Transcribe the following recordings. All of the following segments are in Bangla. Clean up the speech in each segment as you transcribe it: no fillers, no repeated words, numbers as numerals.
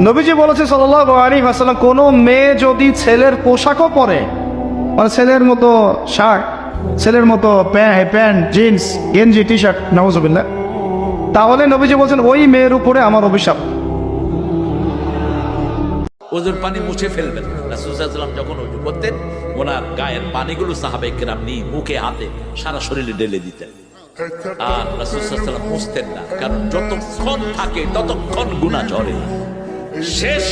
নবীজি বলেছে সাল্লাল্লাহু আলাইহি ওয়াসাল্লাম, কোনো মেয়ে যদি ছেলের পোশাকও পরে, মানে ছেলের মতো শার্ট, ছেলের মতো প্যান্ট, জিন্স, গেঞ্জি, টি শার্ট, নাউজুবিল্লাহ, তাহলে নবীজি বলছেন ওই মেয়ের উপরে আমার অভিশাপ। ওজুর পানি মুছে ফেলবেন। রাসূল সাল্লাল্লাহু আলাইহি ওয়াসাল্লাম যখন ওযু করতেন, ওনার গায়ের পানিগুলো সাহাবায়ে কেরাম নিয়ে মুখে, হাতে, সারা শরীরে ঢেলে দিতেন। আর রাসূল সাল্লাল্লাহু আলাইহি ওয়াসাল্লাম মুছতেন না, কারণ যতক্ষণ থাকে ততক্ষণ গুনাহ ঝরে। শেষ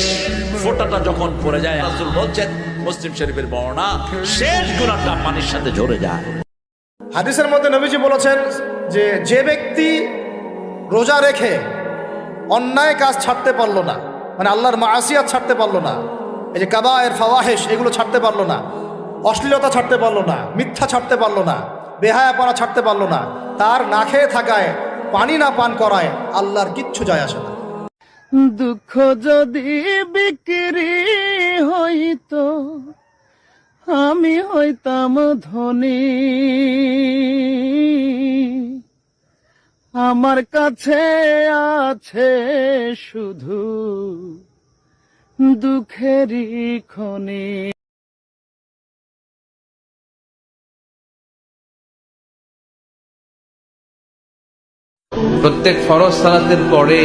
ফোঁটাটা যখন পড়ে যায়, রাসূল বলছেন, মুসলিম শরীফের বর্ণনা, শেষ গুনাহটা পানির সাথে ঝরে যায়। হাদিসের মধ্যে নবীজি বলেছেন যে ব্যক্তি রোজা রেখে অন্যায় কাজ ছাড়তে পারলো না, মানে আল্লাহর মাআসিয়াত ছাড়তে পারলো না, এই যে কাবায়ের ফাওয়াহিশ এগুলো ছাড়তে পারলো না, অশ্লীলতা ছাড়তে পারলো না, মিথ্যা ছাড়তে পারলো না, বেহায়াপনা ছাড়তে পারলো না, তার না খেয়ে থাকায়, পানি না পান করায় আল্লাহর কিচ্ছু যায় আসে না। দুঃখ যদি বিক্রি হইতো আমি হইতাম ধনী, আমার কাছে আছে শুধু দুঃখেরই খনি। প্রত্যেক ফরজ সালাতের পরে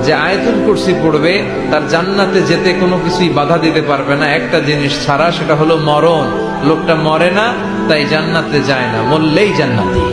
যে আয়াতুল কুরসি পড়বে তার জান্নাতে যেতে কোনো কিছুই বাধা দিতে পারবে না, একটা জিনিস ছাড়া, সেটা হলো মরণ। লোকটা মরে না, তাই জান্নাতে যায় না, মরলেই জান্নাতি।